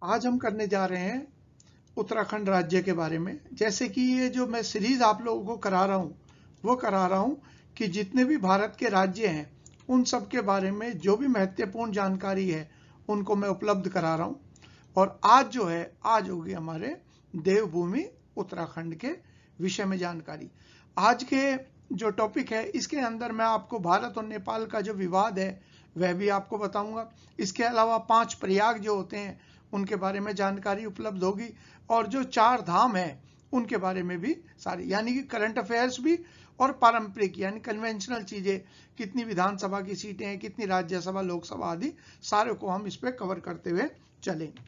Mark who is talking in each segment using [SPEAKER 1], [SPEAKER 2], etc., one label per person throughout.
[SPEAKER 1] आज हम करने जा रहे हैं उत्तराखंड राज्य के बारे में। जैसे कि ये जो मैं सीरीज आप लोगों को करा रहा हूँ वो करा रहा हूँ कि जितने भी भारत के राज्य हैं उन सब के बारे में जो भी महत्वपूर्ण जानकारी है उनको मैं उपलब्ध करा रहा हूँ। और आज जो है आज होगी हमारे देवभूमि उत्तराखंड के विषय में जानकारी। आज के जो टॉपिक है इसके अंदर मैं आपको भारत और नेपाल का जो विवाद है वह भी आपको बताऊंगा। इसके अलावा 5 प्रयाग जो होते हैं उनके बारे में जानकारी उपलब्ध होगी और जो 4 धाम है उनके बारे में भी सारी, यानी कि करंट अफेयर्स भी और पारंपरिक यानी कन्वेंशनल चीजें, कितनी विधानसभा की सीटें हैं, कितनी राज्यसभा लोकसभा आदि सारे को हम इस पे कवर करते हुए चलेंगे।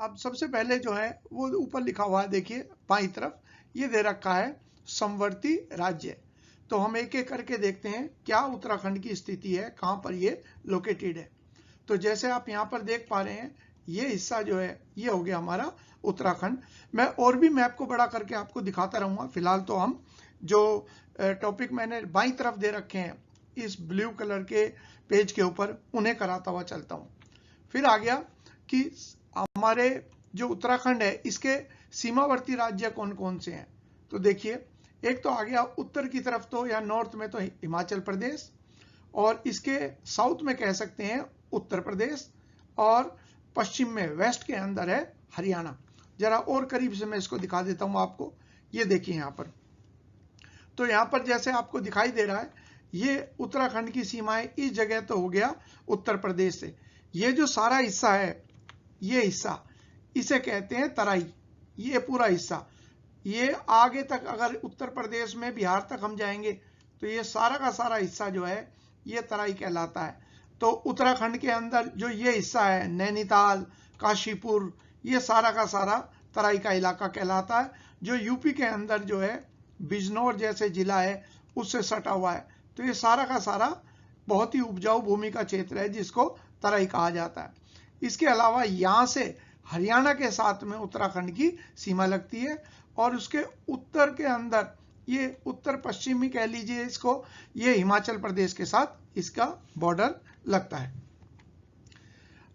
[SPEAKER 1] अब सबसे पहले जो है वो ऊपर लिखा हुआ है, देखिए बाईं तरफ ये दे रखा है समवर्ती राज्य। तो हम एक एक करके देखते हैं क्या उत्तराखंड की स्थिति है, कहां पर ये लोकेटेड है। तो जैसे आप यहाँ पर देख पा रहे हैं ये हिस्सा जो है ये हो गया हमारा उत्तराखंड। मैं और भी मैप को बड़ा करके आपको दिखाता रहूंगा। फिलहाल तो हम जो टॉपिक मैंने बाईं तरफ दे रखे हैं इस ब्लू कलर के पेज के ऊपर उन्हें कराता हुआ चलता हूँ। फिर आ गया कि हमारे जो उत्तराखंड है इसके सीमावर्ती राज्य कौन कौन से हैं। तो देखिए एक तो आ गया उत्तर की तरफ, तो या नॉर्थ में तो हिमाचल प्रदेश, और इसके साउथ में कह सकते हैं उत्तर प्रदेश, और पश्चिम में वेस्ट के अंदर है हरियाणा। जरा और करीब से मैं इसको दिखा देता हूं आपको। ये देखिए यहाँ पर, तो यहाँ पर जैसे आपको दिखाई दे रहा है ये उत्तराखंड की सीमाएं इस जगह तो हो गया उत्तर प्रदेश से। ये जो सारा हिस्सा है ये हिस्सा इसे कहते हैं तराई। ये पूरा हिस्सा ये आगे तक अगर उत्तर प्रदेश में बिहार तक हम जाएंगे तो ये सारा का सारा हिस्सा जो है ये तराई कहलाता है। तो उत्तराखंड के अंदर जो ये हिस्सा है नैनीताल, काशीपुर, ये सारा का सारा तराई का इलाका कहलाता है। जो यूपी के अंदर जो है बिजनौर जैसे जिला है उससे सटा हुआ है। तो ये सारा का सारा बहुत ही उपजाऊ भूमि का क्षेत्र है जिसको तराई कहा जाता है। इसके अलावा यहाँ से हरियाणा के साथ में उत्तराखंड की सीमा लगती है और उसके उत्तर के अंदर ये उत्तर पश्चिमी कह लीजिए इसको, ये हिमाचल प्रदेश के साथ इसका बॉर्डर लगता है।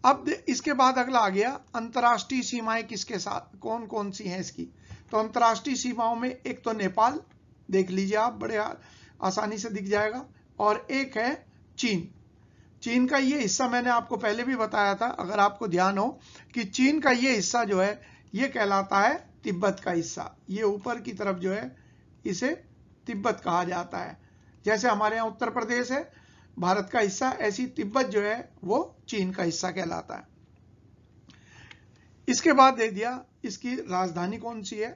[SPEAKER 1] अब इसके बाद अगला आ गया अंतर्राष्ट्रीय सीमाएं किसके साथ कौन कौन सी हैं इसकी। तो अंतर्राष्ट्रीय सीमाओं में एक तो नेपाल, देख लीजिए आप बड़े आसानी से दिख जाएगा, और एक है चीन। चीन का ये हिस्सा मैंने आपको पहले भी बताया था, अगर आपको ध्यान हो, कि चीन का ये हिस्सा जो है ये कहलाता है तिब्बत का हिस्सा। ये ऊपर की तरफ जो है इसे तिब्बत कहा जाता है। जैसे हमारे यहाँ उत्तर प्रदेश है भारत का हिस्सा, ऐसी तिब्बत जो है वो चीन का हिस्सा कहलाता है। इसके बाद दे दिया इसकी राजधानी कौन सी है।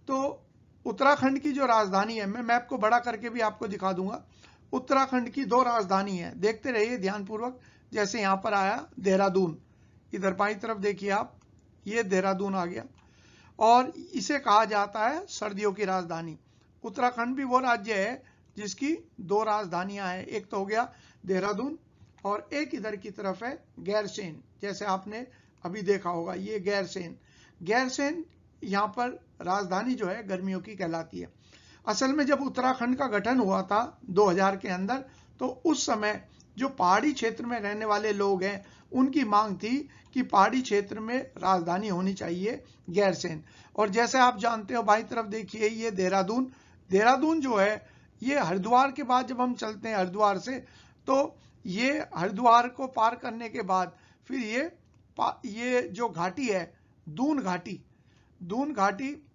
[SPEAKER 1] तो उत्तराखंड की जो राजधानी है, मैं मैप को बड़ा करके भी आपको दिखा दूंगा। उत्तराखंड की 2 राजधानी है, देखते रहिए ध्यानपूर्वक। जैसे यहाँ पर आया देहरादून, इधर बाईं तरफ देखिए आप, ये देहरादून आ गया और इसे कहा जाता है सर्दियों की राजधानी। उत्तराखंड भी वो राज्य है जिसकी 2 राजधानियां हैं, एक तो हो गया देहरादून और एक इधर की तरफ है गैरसैंण। जैसे आपने अभी देखा होगा ये गैरसैंण यहाँ पर राजधानी जो है गर्मियों की कहलाती है। असल में जब उत्तराखंड का गठन हुआ था 2000 के अंदर, तो उस समय जो पहाड़ी क्षेत्र में रहने वाले लोग हैं उनकी मांग थी कि पहाड़ी क्षेत्र में राजधानी होनी चाहिए गैरसैंण। और जैसे आप जानते हो बाईं तरफ देखिए ये देहरादून जो है ये हरिद्वार के बाद जब हम चलते हैं हरिद्वार से, तो ये हरिद्वार को पार करने के बाद फिर ये जो घाटी है दून घाटी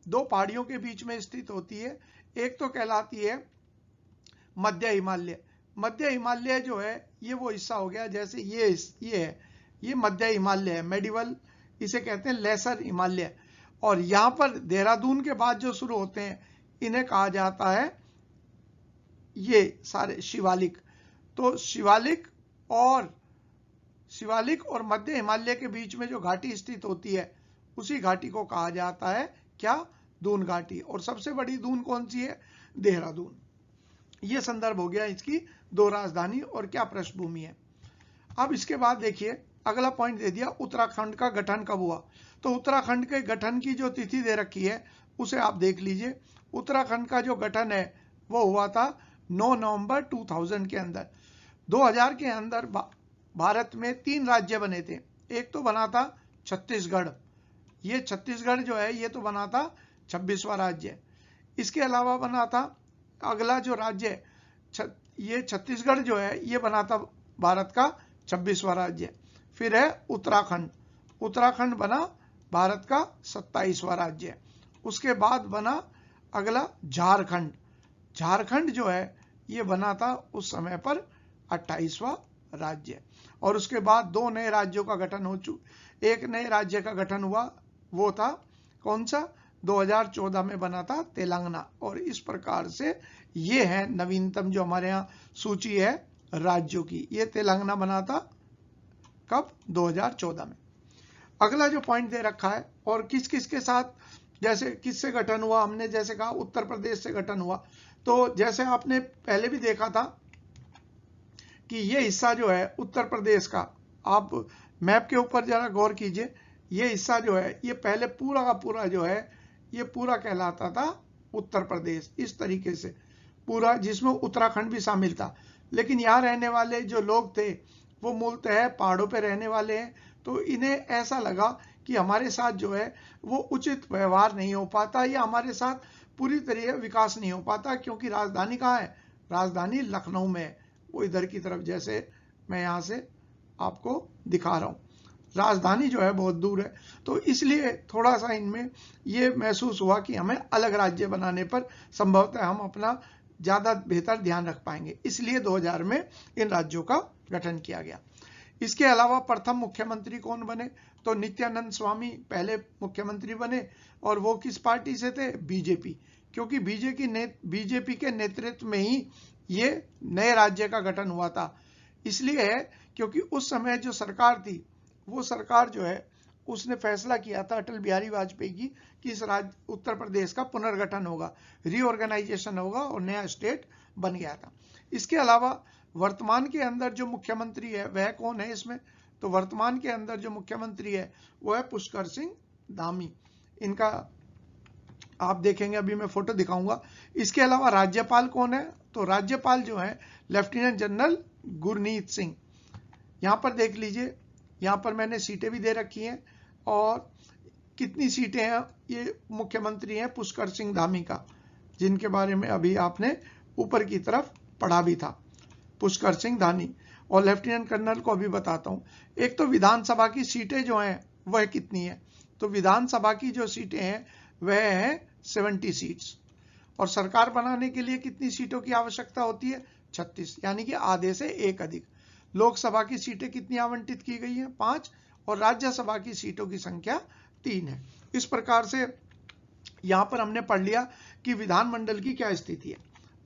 [SPEAKER 1] 2 पहाड़ियों के बीच में स्थित होती है। एक तो कहलाती है मध्य हिमालय जो है ये वो हिस्सा हो गया। जैसे ये है ये मध्य हिमालय है, मेडिवल इसे कहते हैं लेसर हिमालय। और यहाँ पर देहरादून के बाद जो शुरू होते हैं इन्हें कहा जाता है ये सारे शिवालिक। तो शिवालिक और मध्य हिमालय के बीच में जो घाटी स्थित होती है उसी घाटी को कहा जाता है क्या, दून घाटी। और सबसे बड़ी दून कौन सी है, देहरादून। ये संदर्भ हो गया इसकी 2 राजधानी और क्या पृष्ठभूमि है। अब इसके बाद देखिए अगला पॉइंट दे दिया उत्तराखंड का गठन कब हुआ। तो उत्तराखंड के गठन की जो तिथि दे रखी है उसे आप देख लीजिए। उत्तराखंड का जो गठन है वो हुआ था 9 नवंबर 2000 के अंदर। 2000 के अंदर भारत में 3 राज्य बने थे, एक तो बना था छत्तीसगढ़, ये छत्तीसगढ़ जो है ये तो बना था 26वां राज्य। इसके अलावा बना था अगला जो राज्य ये छत्तीसगढ़ जो है ये बना था भारत का 26वां राज्य। फिर है उत्तराखंड, उत्तराखंड बना भारत का 27वां राज्य। उसके बाद बना अगला झारखंड, झारखंड जो है ये बना था उस समय पर 28वां राज्य। और उसके बाद दो नए राज्यों का गठन हो चुका, एक नए राज्य का गठन हुआ, वो था कौन सा, 2014 में बना था तेलंगाना। और इस प्रकार से ये है नवीनतम जो हमारे यहाँ सूची है राज्यों की, ये तेलंगाना बना था कब, 2014 में। अगला जो पॉइंट दे रखा है और किस किस के साथ, जैसे किससे गठन हुआ, हमने जैसे कहा उत्तर प्रदेश से गठन हुआ। तो जैसे आपने पहले भी देखा था कि ये हिस्सा जो है उत्तर प्रदेश का, आप मैप के ऊपर जरा गौर कीजिए, ये हिस्सा जो है ये पहले पूरा का पूरा जो है ये पूरा कहलाता था उत्तर प्रदेश, इस तरीके से पूरा, जिसमें उत्तराखंड भी शामिल था। लेकिन यहाँ रहने वाले जो लोग थे वो मूलतः पहाड़ों पे रहने वाले हैं, तो इन्हें ऐसा लगा कि हमारे साथ जो है वो उचित व्यवहार नहीं हो पाता या हमारे साथ पूरी तरह विकास नहीं हो पाता, क्योंकि राजधानी कहाँ है, राजधानी लखनऊ में है, वो इधर की तरफ, जैसे मैं यहाँ से आपको दिखा रहा हूँ, राजधानी जो है बहुत दूर है। तो इसलिए थोड़ा सा इनमें ये महसूस हुआ कि हमें अलग राज्य बनाने पर संभवतः हम अपना ज़्यादा बेहतर ध्यान रख पाएंगे, इसलिए 2000 में इन राज्यों का गठन किया गया। इसके अलावा प्रथम मुख्यमंत्री कौन बने, तो नित्यानंद स्वामी पहले मुख्यमंत्री बने, और वो किस पार्टी से थे, बीजेपी, क्योंकि बीजेपी के नेतृत्व में ही ये नए राज्य का गठन हुआ था। इसलिए है क्योंकि उस समय जो सरकार थी वो सरकार जो है उसने फैसला किया था अटल बिहारी वाजपेयी की कि इस राज्य उत्तर प्रदेश का पुनर्गठन होगा, रीऑर्गेनाइजेशन होगा, और नया स्टेट बन गया था। इसके अलावा वर्तमान के अंदर जो मुख्यमंत्री है वह कौन है इसमें, तो वर्तमान के अंदर जो मुख्यमंत्री है वो है पुष्कर सिंह धामी, इनका आप देखेंगे, अभी मैं फोटो दिखाऊंगा। इसके अलावा राज्यपाल कौन है, तो राज्यपाल जो है लेफ्टिनेंट जनरल गुरनीत सिंह। यहाँ पर देख लीजिए, यहाँ पर मैंने सीटें भी दे रखी हैं, और कितनी सीटें हैं, ये मुख्यमंत्री हैं पुष्कर सिंह धामी का, जिनके बारे में अभी आपने ऊपर की तरफ पढ़ा भी था, पुष्कर सिंह धामी। और लेफ्टिनेंट कर्नल को अभी बताता हूँ। एक तो विधानसभा की सीटें जो हैं वह कितनी है, तो विधानसभा की जो सीटें हैं वह है 70 सीट्स, और सरकार बनाने के लिए कितनी सीटों की आवश्यकता होती है, 36, यानी कि आधे से एक अधिक। लोकसभा की सीटें कितनी आवंटित की गई हैं, 5, और राज्यसभा की सीटों की संख्या 3 है। इस प्रकार से यहां पर हमने पढ़ लिया कि विधानमंडल की क्या स्थिति है।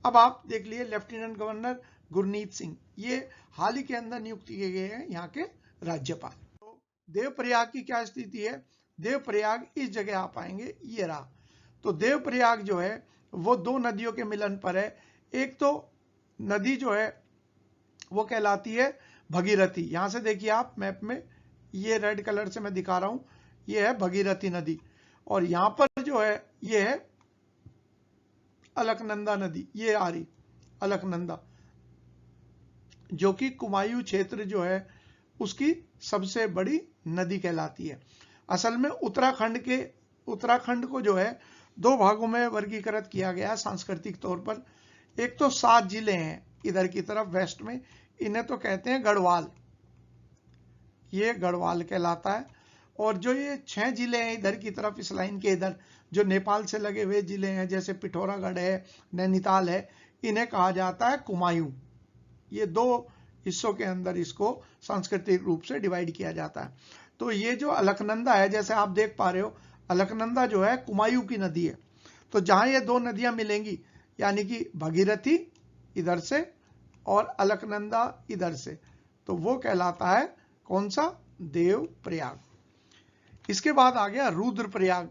[SPEAKER 1] अब आप देख लिए लेफ्टिनेंट गवर्नर गुरनीत सिंह, ये हाल ही के अंदर नियुक्त किए गए हैं यहाँ के राज्यपाल। तो देवप्रयाग की क्या स्थिति है, देवप्रयाग इस जगह आप आएंगे, ये रहा। तो देवप्रयाग जो है वो दो नदियों के मिलन पर है। एक तो नदी जो है वो कहलाती है भगीरथी, यहां से देखिए आप मैप में, ये रेड कलर से मैं दिखा रहा हूं, ये है भगीरथी नदी। और यहां पर जो है ये है अलकनंदा नदी, ये आ रही अलकनंदा, जो कि कुमायूं क्षेत्र जो है उसकी सबसे बड़ी नदी कहलाती है। असल में उत्तराखंड को जो है दो भागों में वर्गीकृत किया गया सांस्कृतिक तौर पर। एक तो 7 जिले हैं इधर की तरफ वेस्ट में, इन्हें तो कहते हैं गढ़वाल, ये गढ़वाल कहलाता है। और जो ये 6 जिले हैं इधर की तरफ इस लाइन के इधर, जो नेपाल से लगे हुए जिले हैं, जैसे पिथौरागढ़ है, नैनीताल है, इन्हें कहा जाता है कुमायूं। ये दो हिस्सों के अंदर इसको सांस्कृतिक रूप से डिवाइड किया जाता है। तो ये जो अलकनंदा है, जैसे आप देख पा रहे हो, अलकनंदा जो है कुमायूं की नदी है। तो जहां ये दो नदियां मिलेंगी, यानी कि भगीरथी इधर से और अलकनंदा इधर से, तो वो कहलाता है कौन सा, देवप्रयाग। इसके बाद आ गया रुद्रप्रयाग,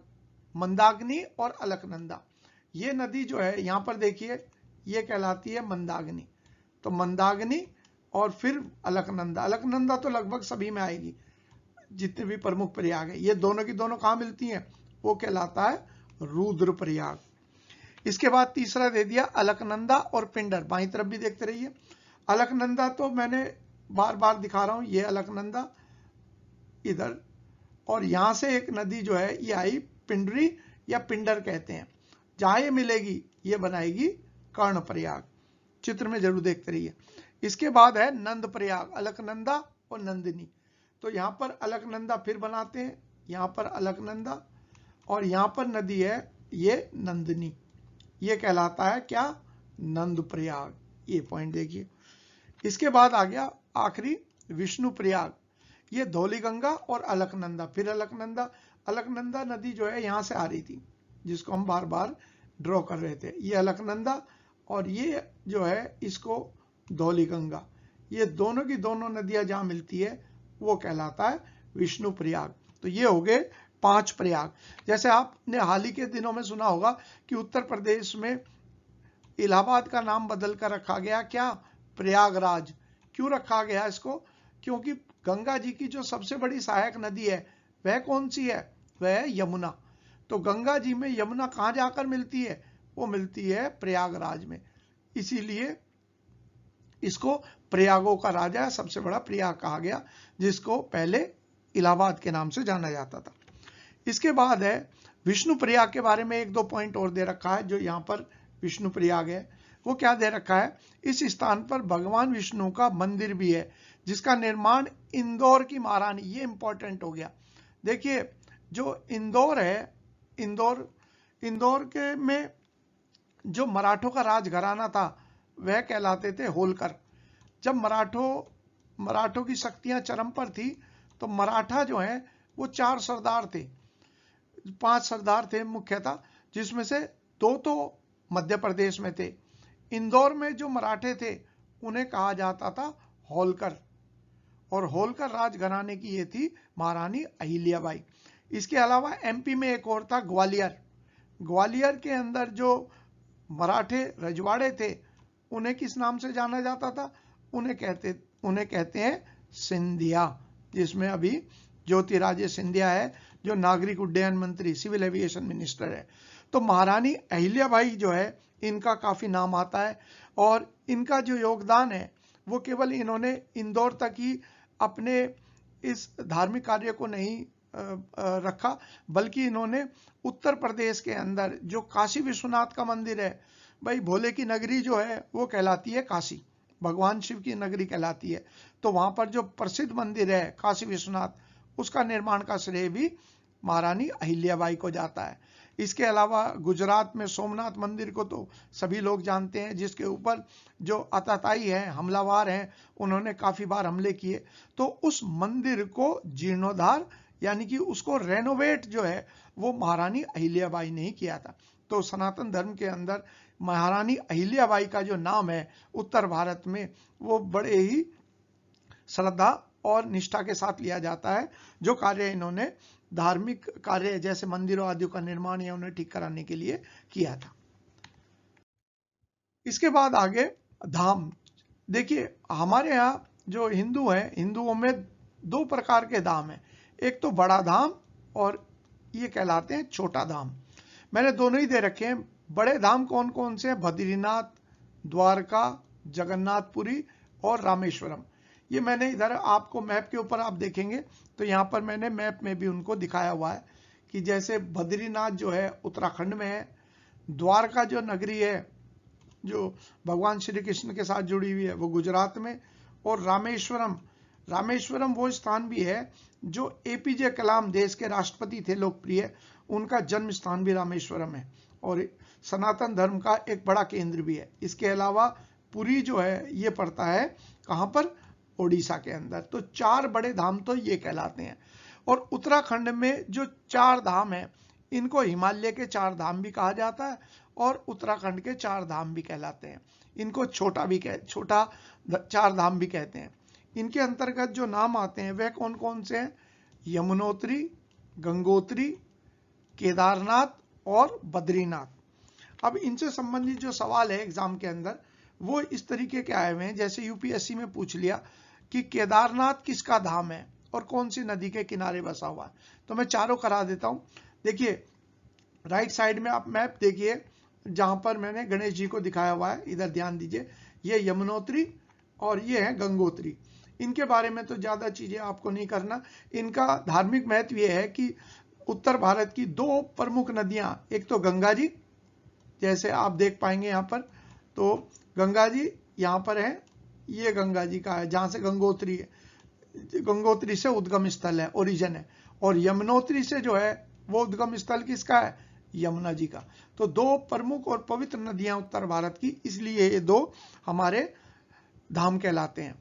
[SPEAKER 1] मंदाकिनी और अलकनंदा। ये नदी जो है यहां पर देखिए, ये कहलाती है मंदाकिनी। तो मंदाकिनी और फिर अलकनंदा, अलकनंदा तो लगभग सभी में आएगी जितने भी प्रमुख प्रयाग है, ये दोनों की दोनों कहां मिलती हैं, वो कहलाता है रुद्रप्रयाग। इसके बाद तीसरा दे दिया अलकनंदा और पिंडर, बाईं तरफ भी देखते रहिए। अलकनंदा तो मैंने बार बार दिखा रहा हूं, ये अलकनंदा, इधर, और यहां से एक नदी जो है ये आई पिंडरी या पिंडर कहते हैं, जहां ये मिलेगी ये बनाएगी कर्णप्रयाग। चित्र में जरूर देखते रहिए। इसके बाद है नंद प्रयाग, अलकनंदा और नंदिनी। तो यहां पर अलकनंदा फिर बनाते हैं, यहां पर अलकनंदा, और यहां पर नदी है ये नंदिनी, ये कहलाता है क्या, नंद प्रयाग। ये पॉइंट देखिए। इसके बाद आ गया आखिरी विष्णु प्रयाग, ये धौलीगंगा और अलकनंदा, फिर अलकनंदा। अलकनंदा नदी जो है यहां से आ रही थी, जिसको हम बार बार ड्रॉ कर रहे थे, ये अलकनंदा, और ये जो है इसको धौलीगंगा। ये दोनों की दोनों नदियां जहां मिलती है वो कहलाता है विष्णु प्रयाग। तो ये हो गए 5 प्रयाग। जैसे आपने हाल ही के दिनों में सुना होगा कि उत्तर प्रदेश में इलाहाबाद का नाम बदल कर रखा गया क्या, प्रयागराज। क्यों रखा गया इसको, क्योंकि गंगा जी की जो सबसे बड़ी सहायक नदी है वह कौन सी है, वह है यमुना। तो गंगा जी में यमुना कहां जाकर मिलती है, वो मिलती है प्रयागराज में, इसीलिए इसको प्रयागों का राजा सबसे बड़ा प्रयाग कहा गया, जिसको पहले इलाहाबाद के नाम से जाना जाता था। इसके बाद है विष्णु प्रयाग के बारे में 1-2 पॉइंट और दे रखा है। जो यहाँ पर विष्णु प्रयाग है वो क्या दे रखा है, इस स्थान पर भगवान विष्णु का मंदिर भी है, जिसका निर्माण इंदौर की महारानी, ये इंपॉर्टेंट हो गया। देखिए जो इंदौर है, इंदौर के में जो मराठों का राजघराना था वह कहलाते थे होलकर। जब मराठों की शक्तियां चरम पर थी तो मराठा जो है वो 4 सरदार थे, 5 सरदार थे मुख्यतः, जिसमें से 2 तो मध्य प्रदेश में थे। इंदौर में जो मराठे थे उन्हें कहा जाता था होलकर, और होलकर राजघराने की ये थी महारानी अहिल्याबाई। इसके अलावा एमपी में एक और था ग्वालियर। ग्वालियर के अंदर जो मराठे रजवाड़े थे उन्हें किस नाम से जाना जाता था, उन्हें कहते हैं सिंधिया, जिसमें अभी ज्योतिरादित्य सिंधिया है जो नागरिक उड्डयन मंत्री, सिविल एविएशन मिनिस्टर है। तो महारानी अहिल्याबाई जो है इनका काफी नाम आता है, और इनका जो योगदान है वो केवल इन्होंने इंदौर तक ही अपने इस धार्मिक कार्य को नहीं रखा, बल्कि इन्होंने उत्तर प्रदेश के अंदर जो काशी विश्वनाथ का मंदिर है, भाई भोले की नगरी जो है वो कहलाती है काशी, भगवान शिव की नगरी कहलाती है। तो वहां पर जो प्रसिद्ध मंदिर है काशी विश्वनाथ, उसका निर्माण का श्रेय भी महारानी अहिल्याबाई को जाता है। इसके अलावा गुजरात में सोमनाथ मंदिर को तो सभी लोग जानते हैं, जिसके ऊपर जो आतताई हैं, हमलावर हैं, उन्होंने काफी बार हमले किए। तो उस मंदिर को जीर्णोद्धार यानी कि उसको रेनोवेट जो है वो महारानी अहिल्याबाई ने ही किया था। तो सनातन धर्म के अंदर महारानी अहिल्याबाई का जो नाम है उत्तर भारत में वो बड़े ही श्रद्धा और निष्ठा के साथ लिया जाता है। जो कार्य इन्होंने धार्मिक कार्य जैसे मंदिरों आदि का निर्माण या उन्हें ठीक कराने के लिए किया था। इसके बाद आगे धाम। देखिए हमारे यहाँ जो हिंदू हैं, हिंदुओं में 2 प्रकार के धाम हैं, एक तो बड़ा धाम और ये कहलाते हैं छोटा धाम। मैंने दोनों ही दे रखे हैं। बड़े धाम कौन कौन से हैं, बद्रीनाथ, द्वारका, जगन्नाथपुरी और रामेश्वरम। ये मैंने इधर आपको मैप के ऊपर आप देखेंगे तो यहाँ पर मैंने मैप में भी उनको दिखाया हुआ है कि जैसे बद्रीनाथ जो है उत्तराखंड में है, द्वारका जो नगरी है जो भगवान श्री कृष्ण के साथ जुड़ी हुई है वो गुजरात में, और रामेश्वरम वो स्थान भी है जो एपीजे कलाम देश के राष्ट्रपति थे लोकप्रिय, उनका जन्म स्थान भी रामेश्वरम है और सनातन धर्म का एक बड़ा केंद्र भी है। इसके अलावा पुरी जो है ये पड़ता है कहां पर, ओडिशा के अंदर। तो 4 बड़े धाम तो ये कहलाते हैं। और उत्तराखंड में जो 4 धाम है इनको हिमालय के 4 धाम भी कहा जाता है और उत्तराखंड के 4 धाम भी कहलाते हैं। इनको छोटा 4 धाम भी कहते हैं। इनके अंतर्गत जो नाम आते हैं वह कौन कौन से हैं, यमुनोत्री, गंगोत्री, केदारनाथ और बद्रीनाथ। अब इनसे संबंधित जो सवाल है एग्जाम के अंदर वो इस तरीके के आए हुए हैं, जैसे यूपीएससी में पूछ लिया कि केदारनाथ किसका धाम है और कौन सी नदी के किनारे बसा हुआ है। तो मैं चारों करा देता हूं। देखिए राइट साइड में आप मैप देखिए जहां पर मैंने गणेश जी को दिखाया हुआ है, इधर ध्यान दीजिए, ये यमुनोत्री और ये है गंगोत्री। इनके बारे में तो ज्यादा चीजें आपको नहीं करना। इनका धार्मिक महत्व यह है कि उत्तर भारत की दो प्रमुख नदियां, एक तो गंगा जी, जैसे आप देख पाएंगे यहाँ पर, तो गंगा जी यहाँ पर है, ये गंगा जी का है जहां से गंगोत्री है, गंगोत्री से उद्गम स्थल है, ओरिजिन है, और यमुनोत्री से जो है वो उद्गम स्थल किसका है, यमुना जी का। तो दो प्रमुख और पवित्र नदियां उत्तर भारत की, इसलिए ये दो हमारे धाम कहलाते हैं।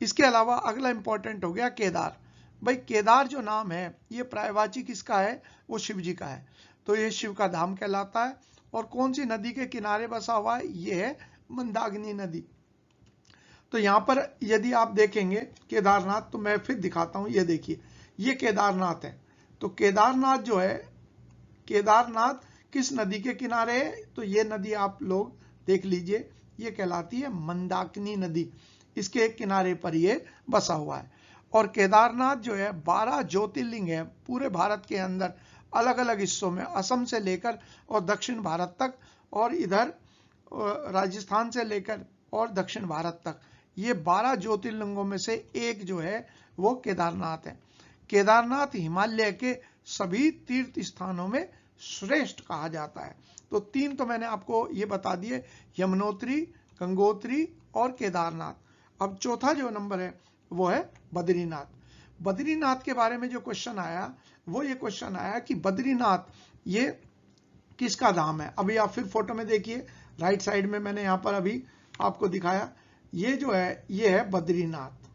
[SPEAKER 1] इसके अलावा अगला इंपॉर्टेंट हो गया केदार। भाई केदार जो नाम है ये पर्यायवाची किसका है, वो शिव जी का है, तो ये शिव का धाम कहलाता है। और कौन सी नदी के किनारे बसा हुआ है, ये है मंदाकिनी नदी। तो यहाँ पर यदि आप देखेंगे केदारनाथ, तो मैं फिर दिखाता हूं, ये देखिए ये केदारनाथ है। तो केदारनाथ जो है, केदारनाथ किस नदी के किनारे है, तो ये नदी आप लोग देख लीजिए, ये कहलाती है मंदाकिनी नदी, इसके एक किनारे पर ये बसा हुआ है। और केदारनाथ जो है 12 ज्योतिर्लिंग है पूरे भारत के अंदर, अलग अलग हिस्सों में, असम से लेकर और दक्षिण भारत तक, और इधर राजस्थान से लेकर और दक्षिण भारत तक, ये 12 ज्योतिर्लिंगों में से एक जो है वो केदारनाथ है। केदारनाथ हिमालय के सभी तीर्थ स्थानों में श्रेष्ठ कहा जाता है। तो तीन तो मैंने आपको ये बता दिए, यमुनोत्री, गंगोत्री और केदारनाथ। अब चौथा जो नंबर है वो है बद्रीनाथ। बद्रीनाथ के बारे में जो क्वेश्चन आया वो ये क्वेश्चन आया कि बद्रीनाथ ये किसका धाम है। अभी आप फिर फोटो में देखिए, राइट साइड में मैंने यहाँ पर अभी आपको दिखाया, ये जो है ये है बद्रीनाथ।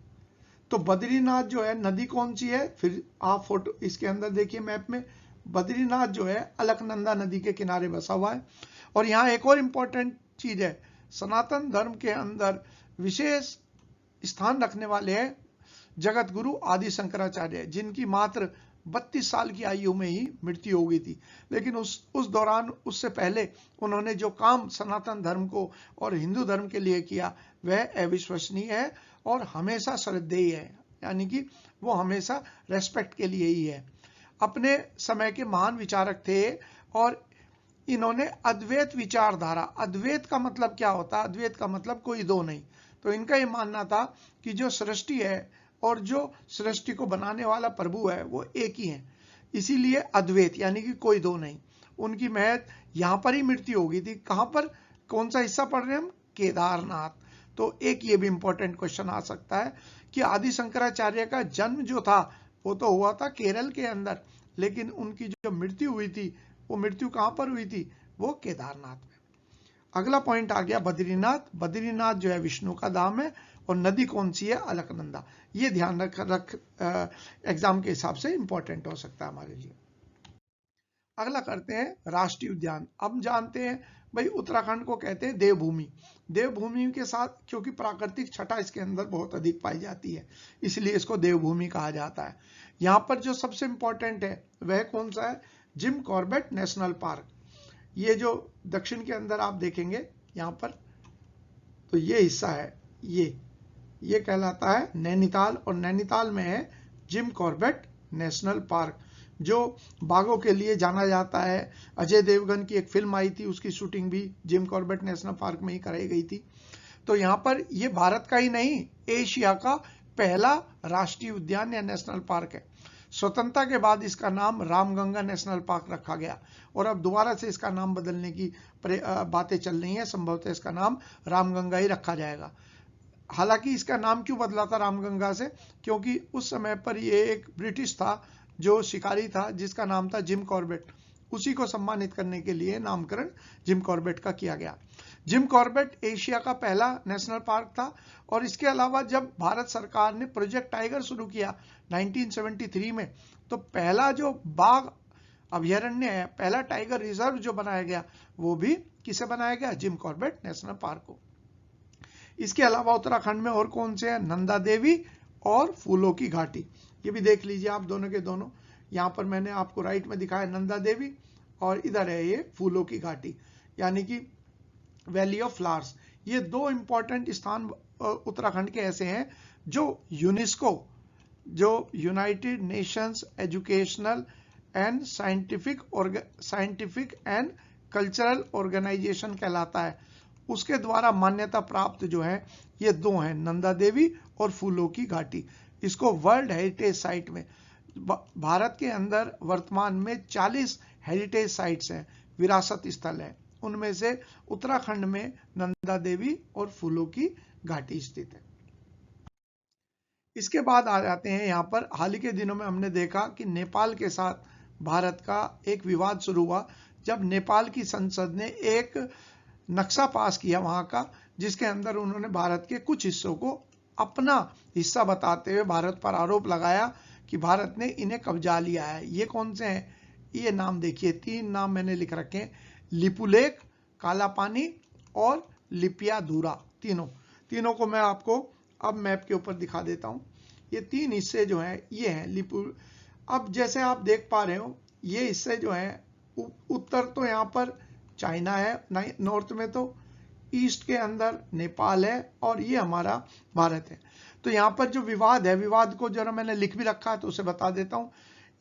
[SPEAKER 1] तो बद्रीनाथ जो है नदी कौन सी है, फिर आप फोटो इसके अंदर देखिए मैप में, बद्रीनाथ जो है अलकनंदा नदी के किनारे बसा हुआ है। और यहाँ एक और इंपॉर्टेंट चीज है, सनातन धर्म के अंदर विशेष स्थान रखने वाले हैं जगत गुरु आदि शंकराचार्य, जिनकी मात्र 32 साल की आयु में ही मृत्यु हो गई थी। लेकिन उस दौरान, उससे पहले उन्होंने जो काम सनातन धर्म को और हिंदू धर्म के लिए किया वह अविश्वसनीय है और हमेशा श्रद्धेय है, यानी कि वो हमेशा रेस्पेक्ट के लिए ही है। अपने समय के महान विचारक थे और इन्होंने अद्वैत विचारधारा, अद्वैत का मतलब क्या होता है, अद्वैत का मतलब कोई दो नहीं, तो इनका ये मानना था कि जो सृष्टि है और जो सृष्टि को बनाने वाला प्रभु है वो एक ही है, इसीलिए अद्वैत यानी कि कोई दो नहीं। उनकी महज यहाँ पर ही मृत्यु हो गई थी। कहाँ पर, कौन सा हिस्सा पढ़ रहे हैं हम, केदारनाथ। तो एक ये भी इंपॉर्टेंट क्वेश्चन आ सकता है कि आदि शंकराचार्य का जन्म जो था वो तो हुआ था केरल के अंदर, लेकिन उनकी जो मृत्यु हुई थी वो मृत्यु कहाँ पर हुई थी, वो केदारनाथ में। अगला पॉइंट आ गया बद्रीनाथ। बद्रीनाथ जो है विष्णु का धाम है और नदी कौन सी है, अलकनंदा। ये ध्यान रख एग्जाम के हिसाब से इंपॉर्टेंट हो सकता है हमारे लिए। अगला करते हैं राष्ट्रीय उद्यान। अब जानते हैं भाई उत्तराखंड को कहते हैं देवभूमि। देवभूमि के साथ क्योंकि प्राकृतिक छटा इसके अंदर बहुत अधिक पाई जाती है, इसलिए इसको देवभूमि कहा जाता है। यहाँ पर जो सबसे इंपॉर्टेंट है वह कौन सा है, जिम कॉर्बेट नेशनल पार्क। ये जो दक्षिण के अंदर आप देखेंगे यहाँ पर, तो ये हिस्सा है, ये कहलाता है नैनीताल, और नैनीताल में है जिम कॉर्बेट नेशनल पार्क, जो बाघों के लिए जाना जाता है। अजय देवगन की एक फिल्म आई थी, उसकी शूटिंग भी जिम कॉर्बेट नेशनल पार्क में ही कराई गई थी। तो यहाँ पर ये भारत का ही नहीं, एशिया का पहला राष्ट्रीय उद्यान या नेशनल पार्क है। स्वतंत्रता के बाद इसका नाम रामगंगा नेशनल पार्क रखा गया और अब दोबारा से इसका नाम बदलने की बातें चल रही हैं, संभवतः इसका नाम रामगंगा ही रखा जाएगा। हालांकि इसका नाम क्यों बदला था रामगंगा से, क्योंकि उस समय पर ये एक ब्रिटिश था जो शिकारी था जिसका नाम था जिम कॉर्बेट, उसी को सम्मानित करने के लिए नामकरण जिम कॉर्बेट का किया गया। जिम कॉर्बेट एशिया का पहला नेशनल पार्क था। और इसके अलावा जब भारत सरकार ने प्रोजेक्ट टाइगर शुरू किया 1973 में, तो पहला जो बाघ अभयारण्य है, पहला टाइगर रिजर्व जो बनाया गया, वो भी किसे बनाया गया, जिम कॉर्बेट नेशनल पार्क को। इसके अलावा उत्तराखंड में और कौन से हैं, नंदा देवी और फूलों की घाटी। ये भी देख लीजिए आप दोनों के दोनों, यहाँ पर मैंने आपको राइट में दिखाया नंदा देवी और इधर है ये फूलों की घाटी, यानी कि वैली ऑफ फ्लावर्स। ये दो इंपॉर्टेंट स्थान उत्तराखंड के ऐसे हैं जो यूनेस्को, जो United Nations Educational and Scientific and Cultural Organization कहलाता है, उसके द्वारा मान्यता प्राप्त जो है ये दो हैं, नंदा देवी और फूलों की घाटी। इसको वर्ल्ड हेरिटेज साइट में, भारत के अंदर वर्तमान में 40 हेरिटेज साइट्स हैं, विरासत स्थल है। उनमें से उत्तराखंड में नंदा देवी और फूलों की घाटी स्थित है। इसके बाद आ जाते हैं यहाँ पर, हाल ही के दिनों में हमने देखा कि नेपाल के साथ भारत का एक विवाद शुरू हुआ, जब नेपाल की संसद ने एक नक्शा पास किया वहां का, जिसके अंदर उन्होंने भारत के कुछ हिस्सों को अपना हिस्सा बताते हुए भारत पर आरोप लगाया कि भारत ने इन्हें कब्जा लिया है। ये कौन से हैं? ये नाम देखिए, 3 नाम मैंने लिख रखे हैं, लिपुलेख, काला पानी और लिपियाधुरा। तीनों को मैं आपको अब मैप के ऊपर दिखा देता हूं। ये 3 हिस्से जो हैं ये हैं लिपु। अब जैसे आप देख पा रहे हो, ये हिस्से जो हैं, उत्तर तो यहाँ पर चाइना है, नॉर्थ में तो ईस्ट के अंदर नेपाल है, और ये हमारा भारत है। तो यहाँ पर जो विवाद है, विवाद को जरा मैंने लिख भी रखा है तो उसे बता देता हूँ।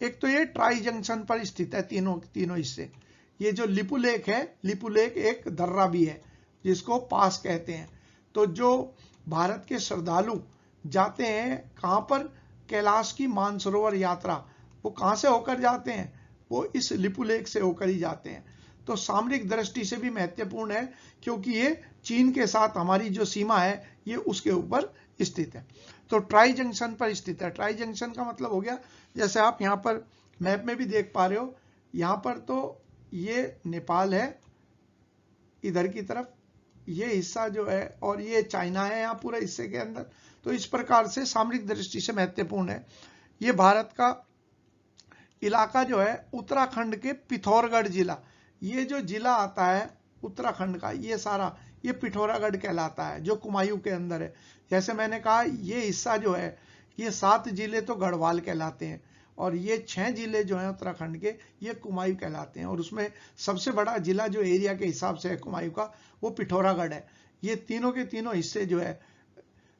[SPEAKER 1] एक तो ये ट्राई जंक्शन पर स्थित है, तीनों हिस्से। ये जो लिपुलेख है, लिपुलेख एक दर्रा भी है जिसको पास कहते हैं। तो जो भारत के श्रद्धालु जाते हैं कहां पर, कैलाश की मानसरोवर यात्रा, वो कहां से होकर जाते हैं? वो इस लिपुलेख से होकर ही जाते हैं। तो सामरिक दृष्टि से भी महत्वपूर्ण है, क्योंकि ये चीन के साथ हमारी जो सीमा है ये उसके ऊपर स्थित है। तो ट्राई जंक्शन पर स्थित है। ट्राई जंक्शन का मतलब हो गया, जैसे आप यहाँ पर मैप में भी देख पा रहे हो, यहाँ पर तो ये नेपाल है इधर की तरफ, ये हिस्सा जो है, और ये चाइना है यहाँ पूरे हिस्से के अंदर। तो इस प्रकार से सामरिक दृष्टि से महत्वपूर्ण है। ये भारत का इलाका जो है, उत्तराखंड के पिथौरागढ़ जिला, ये जो जिला आता है उत्तराखंड का, ये सारा ये पिथौरागढ़ कहलाता है, जो कुमायूं के अंदर है। जैसे मैंने कहा, ये हिस्सा जो है, ये 7 जिले तो गढ़वाल कहलाते हैं, और ये 6 जिले जो हैं उत्तराखंड के, ये कुमायूं कहलाते हैं। और उसमें सबसे बड़ा जिला जो एरिया के हिसाब से है कुमायूं का, वो पिथौरागढ़ है। ये तीनों के तीनों हिस्से जो है,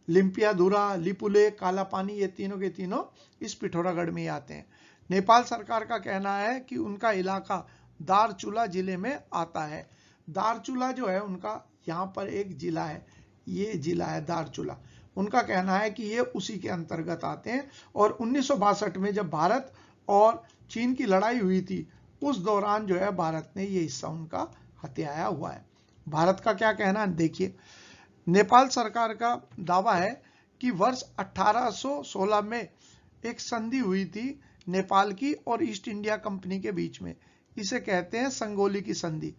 [SPEAKER 1] लिपियाधुरा, लिपुलेख, काला पानी, ये तीनों के तीनों इस पिथौरागढ़ में ही आते हैं। नेपाल सरकार का कहना है कि उनका इलाका दारचूला जिले में आता है। दारचूला जो है उनका, यहाँ पर एक जिला है, ये जिला है दारचूला। उनका कहना है कि ये उसी के अंतर्गत आते हैं। और 1962 में जब भारत और चीन की लड़ाई हुई थी, उस दौरान जो है भारत ने ये हिस्सा उनका हथियाया हुआ है। भारत का क्या कहना है देखिए। नेपाल सरकार का दावा है कि वर्ष 1816 में एक संधि हुई थी नेपाल की और ईस्ट इंडिया कंपनी के बीच में। इसे कहते हैं संगोली की संधि।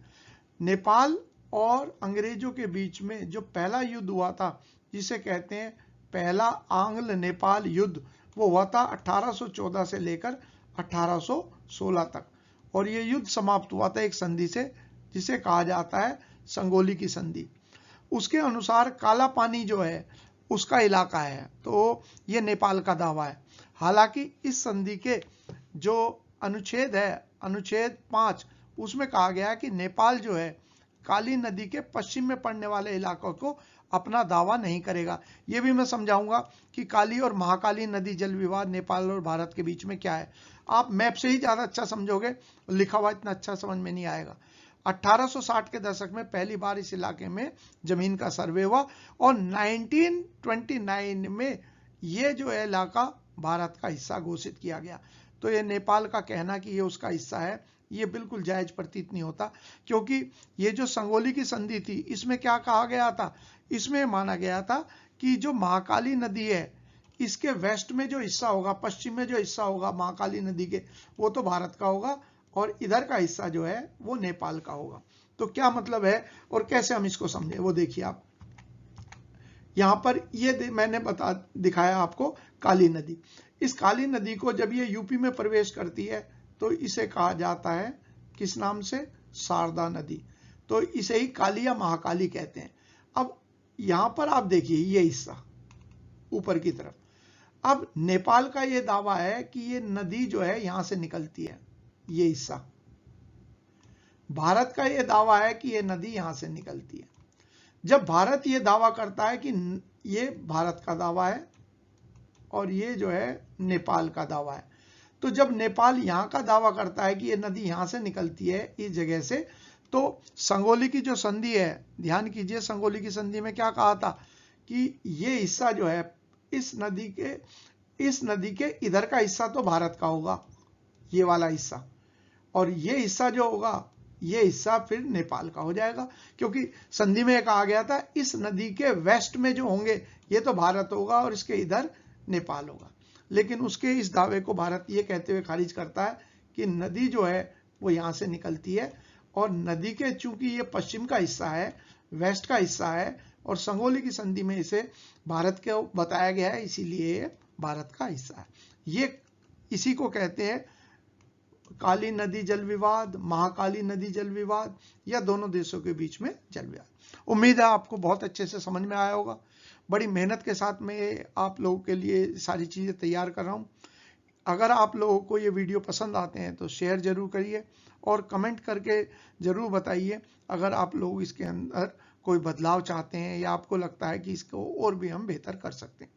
[SPEAKER 1] नेपाल और अंग्रेजों के बीच में जो पहला युद्ध हुआ था, जिसे कहते हैं पहला आंग्ल नेपाल युद्ध, वो हुआ था 1814 से लेकर 1816 तक। और ये युद्ध समाप्त हुआ था एक संधि से, जिसे कहा जाता है संगोली की संधि। उसके अनुसार काला पानी जो है उसका इलाका है, तो ये नेपाल का दावा है। हालांकि इस संधि के जो अनुच्छेद है, अनुच्छेद 5, उसमें कहा गया है कि नेपाल जो है काली नदी के पश्चिम में पड़ने वाले इलाकों को अपना दावा नहीं करेगा। ये भी मैं समझाऊंगा कि काली और महाकाली नदी जल विवाद नेपाल और भारत के बीच में क्या है। आप मैप से ही ज्यादा अच्छा समझोगे, लिखा हुआ इतना अच्छा समझ में नहीं आएगा। 1860 के दशक में पहली बार इस इलाके में जमीन का सर्वे हुआ, और 1929 में ये जो है इलाका भारत का हिस्सा घोषित किया गया। तो ये नेपाल का कहना कि ये उसका हिस्सा है, ये बिल्कुल जायज प्रतीत नहीं होता, क्योंकि ये जो संगोली की संधि थी, इसमें क्या कहा गया था, इसमें माना गया था कि जो महाकाली नदी है, इसके वेस्ट में जो हिस्सा होगा, पश्चिम में जो हिस्सा होगा महाकाली नदी के, वो तो भारत का होगा, और इधर का हिस्सा जो है वो नेपाल का होगा। तो क्या मतलब है और कैसे हम इसको समझें, वो देखिए आप यहां पर। ये मैंने दिखाया आपको काली नदी। इस काली नदी को जब ये यूपी में प्रवेश करती है तो इसे कहा जाता है किस नाम से, शारदा नदी। तो इसे ही काली या महाकाली कहते हैं। अब यहां पर आप देखिए ये हिस्सा ऊपर की तरफ, अब नेपाल का ये दावा है कि ये नदी जो है यहां से निकलती है, ये हिस्सा। भारत का ये दावा है कि ये नदी यहां से निकलती है। जब भारत ये दावा करता है कि ये भारत का दावा है और ये जो है नेपाल का दावा है, तो जब नेपाल यहां का दावा करता है कि ये नदी यहां से निकलती है इस जगह से, तो संगोली की जो संधि है, ध्यान कीजिए, संगोली की संधि में क्या कहा था कि ये हिस्सा जो है इस नदी के इधर का हिस्सा तो भारत का होगा, ये वाला हिस्सा, और ये हिस्सा जो होगा ये हिस्सा फिर नेपाल का हो जाएगा, क्योंकि संधि में कहा गया था इस नदी के वेस्ट में जो होंगे ये तो भारत होगा और इसके इधर नेपाल होगा। लेकिन उसके इस दावे को भारत ये कहते हुए खारिज करता है कि नदी जो है वो यहाँ से निकलती है, और नदी के चूंकि ये पश्चिम का हिस्सा है, वेस्ट का हिस्सा है, और संगोली की संधि में इसे भारत को बताया गया है, इसीलिए ये भारत का हिस्सा है। ये इसी को कहते हैं काली नदी जल विवाद, महाकाली नदी जल विवाद, या दोनों देशों के बीच में जल विवाद। उम्मीद है आपको बहुत अच्छे से समझ में आया होगा। बड़ी मेहनत के साथ मैं आप लोगों के लिए सारी चीजें तैयार कर रहा हूं। अगर आप लोगों को ये वीडियो पसंद आते हैं तो शेयर जरूर करिए और कमेंट करके जरूर बताइए अगर आप लोग इसके अंदर कोई बदलाव चाहते हैं या आपको लगता है कि इसको और भी हम बेहतर कर सकते हैं।